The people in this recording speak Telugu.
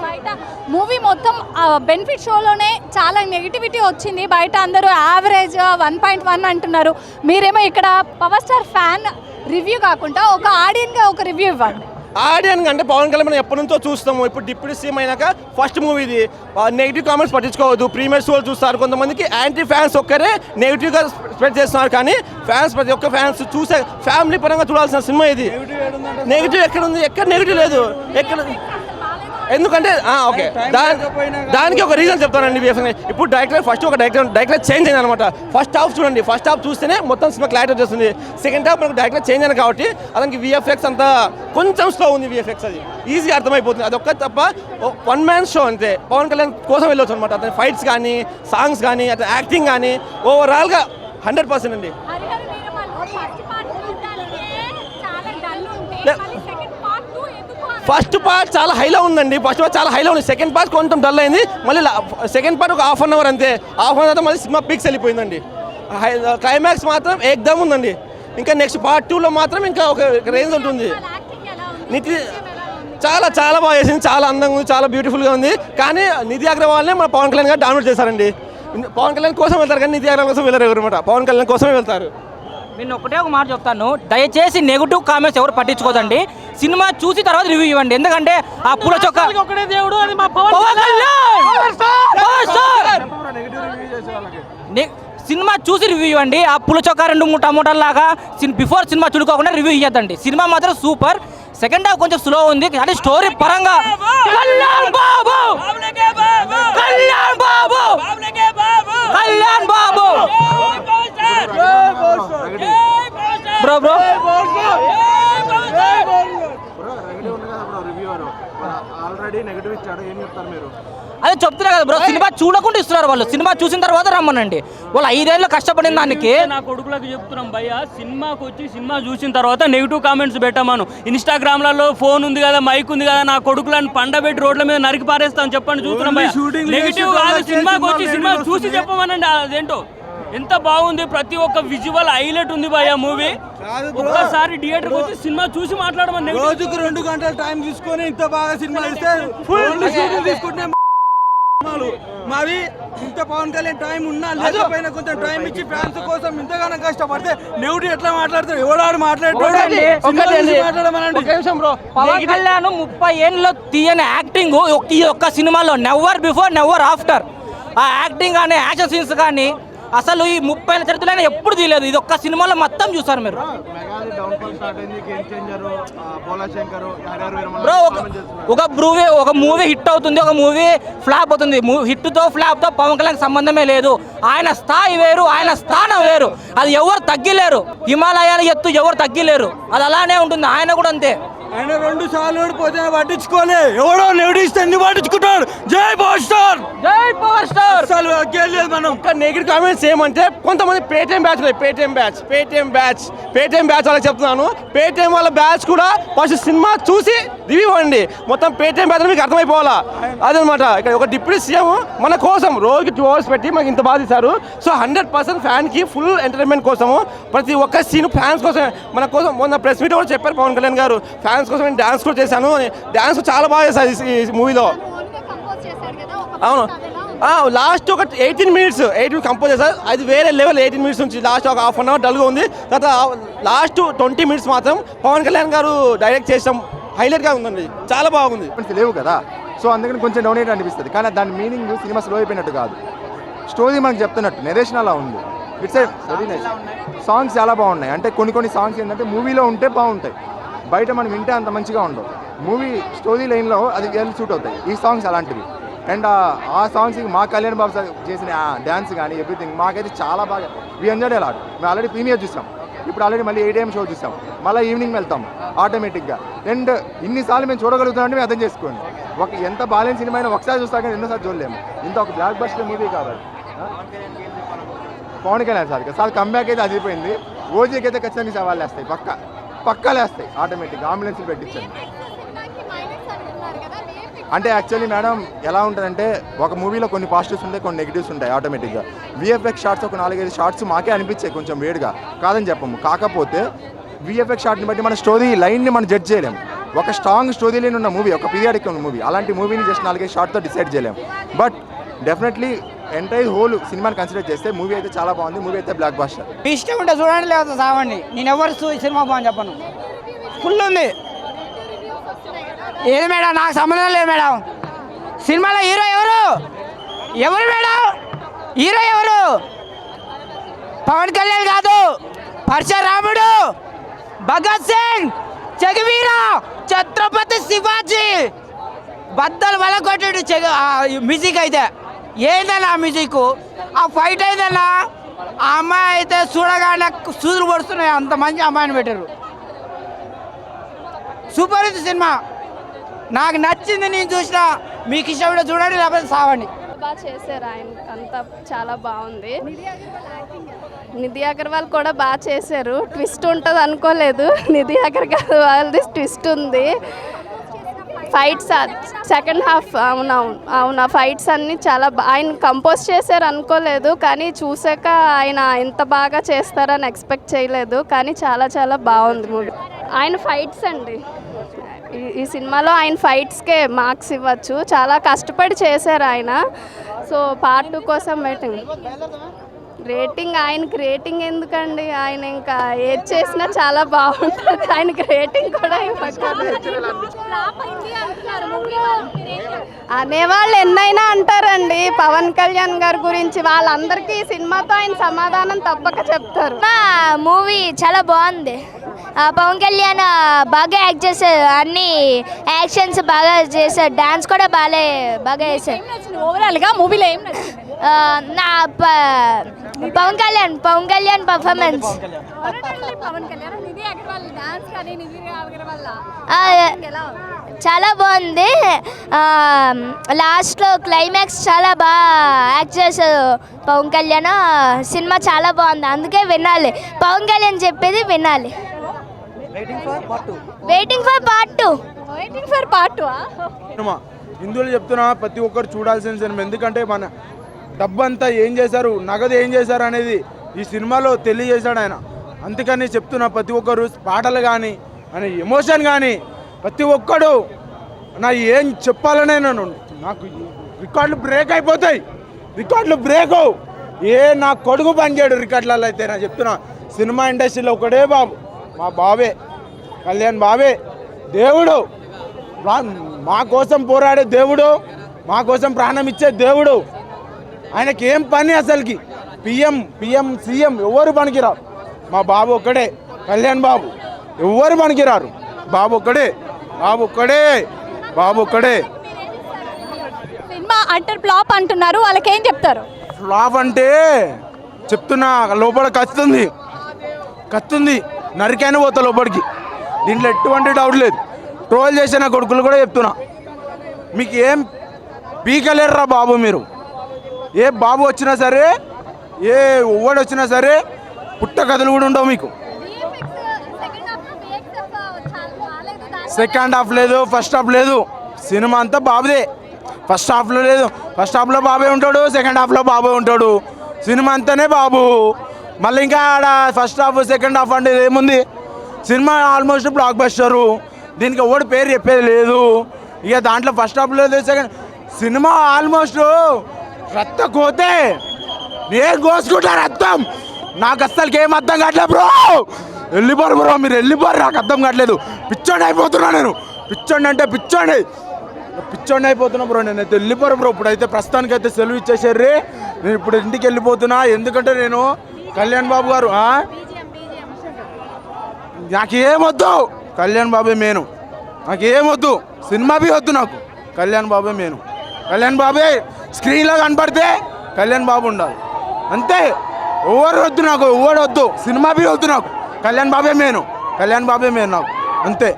బయట మూవీ మొత్తం బెనిఫిట్ షోలోనే చాలా నెగిటివిటీ వచ్చింది. బయట అందరూ యావరేజ్ 1.1 అంటున్నారు. మీరేమో ఇక్కడ పవర్ స్టార్ ఫ్యాన్ రివ్యూ కాకుండా ఒక ఆడియన్గా ఒక రివ్యూ ఇవ్వండి. ఆడియన్ అంటే పవన్ కళ్యాణ్ మనం ఎప్పటి నుంచో చూస్తాము. ఇప్పుడు డిప్యూటీ సీఎం అయినాక ఫస్ట్ మూవీ ఇది. నెగిటివ్ కామెంట్స్ పట్టించుకోవద్దు. ప్రీమియర్ షోలు చూస్తారు. కొంతమందికి యాంటీ ఫ్యాన్స్ ఒక్కరే నెగిటివ్గా స్ప్రెడ్ చేస్తున్నారు. కానీ ఫ్యాన్స్ ప్రతి ఒక్క ఫ్యాన్స్ చూసే ఫ్యామిలీ పరంగా చూడాల్సిన సినిమా ఇది. నెగిటివ్ ఎక్కడ ఉంది? ఎక్కడ నెగిటివ్ లేదు. ఎక్కడ ఎందుకంటే ఓకే దానికి ఒక రీజన్ చెప్తానండి. ఇప్పుడు డైరెక్టర్ ఫస్ట్ ఒక డైరెక్టర్ చేంజ్ అయింది అనమాట. ఫస్ట్ హాఫ్ చూడండి. ఫస్ట్ హాఫ్ చూస్తేనే మొత్తం సినిమా క్లారిటీ వచ్చేస్తుంది. సెకండ్ హాఫ్ మనకు డైరెక్టర్ చేంజ్ అయింది కాబట్టి అతనికి విఎఫ్ఎక్స్ అంతా కొంచెం స్లో ఉంది. విఎఫ్ఎక్స్ అది ఈజీ అర్థమైపోతుంది. అది ఒక్క తప్ప వన్ మ్యాన్ షో అంతే. పవన్ కళ్యాణ్ కోసం వెళ్ళొచ్చు అనమాట. అతని ఫైట్స్ కానీ సాంగ్స్ కానీ అతని యాక్టింగ్ కానీ ఓవరాల్గా 100% అండి. ఫస్ట్ పార్ట్ చాలా హైలో ఉందండి. ఫస్ట్ పార్ట్ చాలా హైలో ఉంది. సెకండ్ పార్ట్ కొంచెం డల్ అయింది. మళ్ళీ సెకండ్ పార్ట్ ఒక హాఫ్ అన్ అవర్ అంతే. హాఫ్ అన్ అవర్ మళ్ళీ సినిమా పీక్స్ వెళ్ళిపోయిందండి. క్లైమాక్స్ మాత్రం ఏకదమ్ ఉందండి. ఇంకా నెక్స్ట్ పార్ట్ 2లో మాత్రం ఇంకా ఒక రేంజ్ ఉంటుంది. నితి చాలా చాలా బాగా చేసింది. చాలా అందంగా ఉంది. చాలా బ్యూటిఫుల్గా ఉంది. కానీ నిధి అగ్రవాల్నే మన పవన్ కళ్యాణ్ గారు డామినేట్ చేశారండి. పవన్ కళ్యాణ్ కోసం వెళ్తారు కానీ నిధి అగ్రవాల్ కోసం వెళ్ళరు అనమాట. పవన్ కళ్యాణ్ కోసమే వెళ్తారు. నేను ఒకటే ఒక మాట చెప్తాను, దయచేసి నెగిటివ్ కామెంట్స్ ఎవరు పట్టించుకోదండి. సినిమా చూసి తర్వాత రివ్యూ ఇవ్వండి. ఎందుకంటే ఆ పూల చొక్క సినిమా చూసి రివ్యూ ఇవ్వండి. ఆ పూల చొక్క 2-3 టమోటాల లాగా బిఫోర్ సినిమా చూడుకోకుండా రివ్యూ ఇవ్వద్దండి. సినిమా మాత్రం సూపర్. సెకండ్ హాఫ్ కొంచెం స్లో ఉంది. అంటే స్టోరీ పరంగా కళ్యాణ్ బాబు బ్రో బ్రో అదే చెప్తున్నా కదా బ్రో. సినిమా చూడకుండా ఇస్తున్నారు వాళ్ళు. సినిమా చూసిన తర్వాత రమ్మనండి. వాళ్ళు 5 ఏళ్ళు కష్టపడిన దానికి. నా కొడుకులకు చెప్తున్నాం భయ్య, సినిమాకి వచ్చి సినిమా చూసిన తర్వాత నెగిటివ్ కామెంట్స్ పెట్టమను. ఇన్స్టాగ్రామ్లలో ఫోన్ ఉంది కదా, మైక్ ఉంది కదా, నా కొడుకులను పండబెట్టి రోడ్ల మీద నరికి పారేస్తాను చెప్పండి. చూస్తున్నాం భయ్య. నెగిటివ్ కాదు, సినిమాకి వచ్చి సినిమా చూసి చెప్పమనండి. అదేంటో ఎంత బాగుంది. ప్రతి ఒక్క విజువల్ హైలైట్ ఉంది భయ్య మూవీ. ఒక్కసారి థియేటర్కి వచ్చి సినిమా చూసి మాట్లాడమని. రోజుకు 2 గంటలు టైం తీసుకొని ఇంత బాగా సినిమా ఇస్తే ఫుల్ తీసుకుంటే మరి ఇంత పవన్ కళ్యాణ్ టైం ఉన్నా లేకపోయినా కొంచెం టైం ఇచ్చి ఫ్యాన్స్ కోసం ఇంతగానో కష్టపడితే నెగిటివ్ ఎట్లా మాట్లాడతారు? ఎవడాడు మాట్లాడేటోడండి. పవన్ కళ్యాణ్ 30 ఏళ్ళలో తీయని యాక్టింగ్ ఈ ఒక్క సినిమాలో నెవర్ బిఫోర్ నెవర్ ఆఫ్టర్. ఆ యాక్టింగ్ కానీ యాక్షన్ సీన్స్ కానీ అసలు ఈ 30 ఏళ్ళ చరిత్రలో ఎప్పుడు తీయలేదు. ఇది ఒక్క సినిమాలో మొత్తం చూసారు మీరు బ్రో. ఒక మూవీ హిట్ అవుతుంది, ఒక మూవీ ఫ్లాప్ అవుతుంది. హిట్తో ఫ్లాప్తో పవన్ కళ్యాణ్ సంబంధమే లేదు. ఆయన స్థాయి వేరు, ఆయన స్థానం వేరు. అది ఎవరు తగ్గిలేరు. హిమాలయాల ఎత్తు ఎవరు తగ్గిలేరు. అది అలానే ఉంటుంది. ఆయన కూడా అంతే. ఆయన 2 సార్లు పోతే పట్టించుకోలే. ఎవడో నెగిటివ్ ఎందుకు పట్టించుకుంటాడు? జై పవర్ స్టార్, జై పవర్ స్టార్. మనం ఇంకా నెగిటివ్ కామెంట్స్ ఏమంటే కొంతమంది పేటీఎం బ్యాచ్ వాళ్ళకి చెప్తున్నాను. పేటీఎం వాళ్ళ బ్యాచ్ కూడా ఫస్ట్ సినిమా చూసి రివ్యూ ఇవ్వండి. మొత్తం పేటీఎం బ్యాచ్ మీకు అర్థమైపోవాలా. అదనమాట. ఇక్కడ ఒక డిప్యూటీ సీఎం మన కోసం రోజుకి 2 hours పెట్టి మనకి ఇంత బాగా తీశారు. సో 100% ఫ్యాన్కి ఫుల్ ఎంటర్టైన్మెంట్ కోసము ప్రతి ఒక్క సీన్ ఫ్యాన్స్ కోసం మన కోసం. మొన్న ప్రెస్ మీట్ కూడా చెప్పారు పవన్ కళ్యాణ్ గారు, ఫ్యాన్స్ కోసం నేను డాన్స్ కూడా చేశాను. డాన్స్ చాలా బాగా చేశాను ఈ మూవీలో. అవును, లాస్ట్ ఒక 18 minutes కంపోజ్ చేశారు. అది వేరే లెవెల్. 18 minutes నుంచి లాస్ట్ ఒక హాఫ్ అన్ అవర్ డల్గా ఉంది. తర్వాత లాస్ట్ 20 minutes మాత్రం పవన్ కళ్యాణ్ గారు డైరెక్ట్ చేసాం. హైలైట్గా ఉందండి. చాలా బాగుంది. లేవు కదా, సో అందుకని కొంచెం డౌన్ అయితే అనిపిస్తుంది. కానీ దాని మీనింగ్ సినిమా స్లో అయిపోయినట్టు కాదు. స్టోరీ మనకు చెప్తున్నట్టు నెరేషన్ అలా ఉంది. It's very nice. సాంగ్స్ చాలా బాగున్నాయి. అంటే కొన్ని సాంగ్స్ ఏంటంటే మూవీలో ఉంటే బాగుంటాయి, బయట మనం వింటే అంత మంచిగా ఉండవు. మూవీ స్టోరీ లైన్లో అది వెళ్ళి సూట్ అవుతాయి. ఈ సాంగ్స్ అలాంటివి. అండ్ ఆ సాంగ్స్కి మా కళ్యాణ్ బాబు సార్ చేసిన డ్యాన్స్ కానీ ఎవ్రీథింగ్ మాకైతే చాలా బాగా వి ఎంజాయ్డ్ అలాట్. మేము ఆల్రెడీ ప్రీమియర్ చూసాం. ఇప్పుడు ఆల్రెడీ మళ్ళీ 8 AM షో చూసాం. మళ్ళీ ఈవినింగ్ వెళ్తాం ఆటోమేటిక్గా. అండ్ ఇన్నిసార్లు మేము చూడగలుగుతామంటే మేము అర్థం చేసుకోండి. ఎంత బాలేని సినిమా అయినా ఒకసారి చూస్తా కానీ ఎన్నోసార్లు చూడలేము. ఇంత ఒక బ్లాక్ బస్టర్ మూవీ కాబట్టి పవన్ కళ్యాణ్ సార్ కంబ్యాక్ అయితే అదిపోయింది. ఓజీకి అయితే ఖచ్చితంగా సవాళ్ళు వేస్తాయి. పక్కా లేస్తాయి ఆటోమేటిక్గా. అంబులెన్స్ పెట్టించండి. అంటే యాక్చువల్లీ మేడం ఎలా ఉంటుందంటే ఒక మూవీలో కొన్ని పాజిటివ్స్ ఉంటాయి, కొన్ని నెగిటివ్స్ ఉంటాయి ఆటోమేటిక్గా. విఎఫ్ఎక్స్ షార్ట్స్ ఒక 4-5 షార్ట్స్ మాకే అనిపించాయి కొంచెం వేడిగా, కాదని చెప్పము. కాకపోతే విఎఫ్ఎక్స్ షార్ట్ని బట్టి మన స్టోరీ లైన్ని మనం జడ్జ్ చేయలేము. ఒక స్ట్రాంగ్ స్టోరీ లైన్ ఉన్న మూవీ, ఒక పీరియాడిక్ ఉన్న మూవీ, అలాంటి మూవీని జస్ట్ 4-5 షార్ట్తో డిసైడ్ చేయలేము. బట్ డెఫినెట్లీ ఎంటైర్ హోల్ సినిమాని కన్సిడర్ చేస్తే మూవీ అయితే చాలా బాగుంది. మూవీ అయితే బ్లాక్ బాస్టర్. మీ ఇష్టం ఉంటే చూడండి, లేదా సావండి. నేను ఎవరు సినిమా బాగుంది చెప్పను. ఫుల్ ఉంది. ఏది మేడం, నాకు సంబంధం లేదు మేడం. సినిమాలో హీరో ఎవరు మేడం? హీరో ఎవరు? పవన్ కళ్యాణ్ కాదు, పరశురాముడు, భగత్ సింగ్, జగవీర, ఛత్రపతి శివాజీ బద్దలు వల్ల కొట్టాడు. మ్యూజిక్ అయితే ఏందన్నా మ్యూజిక్, ఆ ఫైట్ అయితేనా ఆ అమ్మాయి అయితే చూడగానే సూదులు పడుతున్నాయి. అంత మంచి అమ్మాయిని పెట్టారు. సూపర్ ఇది సినిమా, నాకు నచ్చింది. నేను చూసిన, మీకు ఇష్టం చూడండి, లేకపోతే సావండి. బాగా చేశారు ఆయన, అంతా చాలా బాగుంది. నిధి అగర్వాల్ కూడా బాగా చేశారు. ట్విస్ట్ ఉంటుంది అనుకోలేదు. నిధి అగర్వాల్ది ట్విస్ట్ ఉంది. ఫైట్స్ సెకండ్ హాఫ్ అవునా ఫైట్స్ అన్నీ చాలా ఆయన కంపోజ్ చేశారు అనుకోలేదు, కానీ చూసాక ఆయన ఇంత బాగా చేస్తారని ఎక్స్పెక్ట్ చేయలేదు. కానీ చాలా చాలా బాగుంది మూవీ. ఆయన ఫైట్స్ అండి, ఈ సినిమాలో ఆయన ఫైట్స్కే మార్క్స్ ఇవ్వచ్చు. చాలా కష్టపడి చేశారు ఆయన. సో పార్ట్ 2 కోసం వెయిటింగ్. ఆయనకి రేటింగ్ ఎందుకండి, ఆయన ఇంకా ఏది చేసినా చాలా బాగుంటుంది. ఆయనకి రేటింగ్ కూడా అనేవాళ్ళు ఎన్నైనా అంటారండి పవన్ కళ్యాణ్ గారి గురించి. వాళ్ళందరికీ ఈ సినిమాతో ఆయన సమాధానం తప్పక చెప్తారు. మూవీ చాలా బాగుంది. పవన్ కళ్యాణ్ బాగా యాక్ట్ చేశారు, అన్ని యాక్షన్స్ బాగా చేశారు, డాన్స్ కూడా బాగా చేశారు. ఓవరాల్గా మూవీలో ఏం నచ్చింది? నా పవన్ కళ్యాణ్ పర్ఫార్మెన్స్ చాలా బాగుంది. లాస్ట్లో క్లైమాక్స్ చాలా బాగా యాక్ట్ చేశారు పవన్ కళ్యాణ్. సినిమా చాలా బాగుంది, అందుకే వినాలి. పవన్ కళ్యాణ్ చెప్పేది వినాలి. Waiting for part 2. సినిమా హిందువులు చెప్తున్నా, ప్రతి ఒక్కరు చూడాల్సిన సినిమా. ఎందుకంటే మన డబ్బంతా ఏం చేశారు, నగదు ఏం చేశారు అనేది ఈ సినిమాలో తెలియజేశాడు ఆయన. అందుకని చెప్తున్నా, ప్రతి ఒక్కరు పాటలు కానీ అని ఎమోషన్ కానీ ప్రతి ఒక్కడు ఏం చెప్పాలనే నాకు రికార్డులు బ్రేక్ అయిపోతాయి. రికార్డులు బ్రేక్ నా కొడుకు పనిచేయడు రికార్డులలో అయితే. నేను చెప్తున్నా, సినిమా ఇండస్ట్రీలో ఒకడే బాబు, మా బాబే కళ్యాణ్ బాబే దేవుడు. మా కోసం పోరాడే దేవుడు, మా కోసం ప్రాణం ఇచ్చే దేవుడు. ఆయనకి ఏం పని అసలుకి? పిఎం సీఎం ఎవరు పనికిరారు. మా బాబు ఒక్కడే, కళ్యాణ్ బాబు. ఎవరు పనికిరారు. బాబు ఒక్కడే. సినిమా అంటే ఫ్లాప్ అంటున్నారు, వాళ్ళకి ఏం చెప్తారు? ఫ్లాప్ అంటే చెప్తున్నా, లోపల కత్తుంది నరికైనా పోతా లోపలికి. దీంట్లో ఎటువంటి డౌట్ లేదు. ట్రోల్ చేసిన కొడుకులు కూడా చెప్తున్నా, మీకు ఏం పీకలేరురా బాబు. మీరు ఏ బాబు వచ్చినా సరే, ఏ ఒవ్వడు వచ్చినా సరే, పుట్ట కథలు కూడా ఉండవు మీకు. సెకండ్ హాఫ్ లేదు, ఫస్ట్ హాఫ్ లేదు. సినిమా అంతా బాబుదే. ఫస్ట్ హాఫ్లో లేదు, ఫస్ట్ హాఫ్లో బాబే ఉంటాడు, సెకండ్ హాఫ్లో బాబే ఉంటాడు. సినిమా అంతానే బాబు. మళ్ళీ ఇంకా ఆడ ఫస్ట్ హాఫ్ సెకండ్ హాఫ్ అంటే ఏముంది? సినిమా ఆల్మోస్ట్ బ్లాక్ బస్టరు. దీనికి ఎవడు పేరు చెప్పేది లేదు. ఇక దాంట్లో ఫస్ట్ హాఫ్ లేదు, సెకండ్. సినిమా ఆల్మోస్ట్ రక్త కోతే నేను కోసుకుంటా రక్తం. నాకు అస్సలకి ఏం అర్థం కావట్లేదు బ్రో. వెళ్ళిపోరు బ్రో, మీరు వెళ్ళిపోరు. నాకు అర్థం కావట్లేదు. పిచ్చోండి అయిపోతున్నా నేను. పిచ్చోండి అయిపోతున్నా బ్రో. నేనైతే వెళ్ళిపోరు బ్రో. ఇప్పుడైతే ప్రస్తుతానికి అయితే సెలవు ఇచ్చేసారు. నేను ఇప్పుడు ఇంటికి వెళ్ళిపోతున్నా. ఎందుకంటే నేను కళ్యాణ్ బాబు గారు నాకేమొద్దు. కళ్యాణ్ బాబే మేను. నాకేమొద్దు, సినిమా బి వద్దు నాకు. కళ్యాణ్ బాబే మేను. కళ్యాణ్ బాబే స్క్రీన్లో కనపడితే కళ్యాణ్ బాబు ఉండాలి అంతే. ఎవరు వద్దు నాకు, ఎవరు వద్దు. సినిమా బి వద్దు నాకు. కళ్యాణ్ బాబే మేను నాకు అంతే.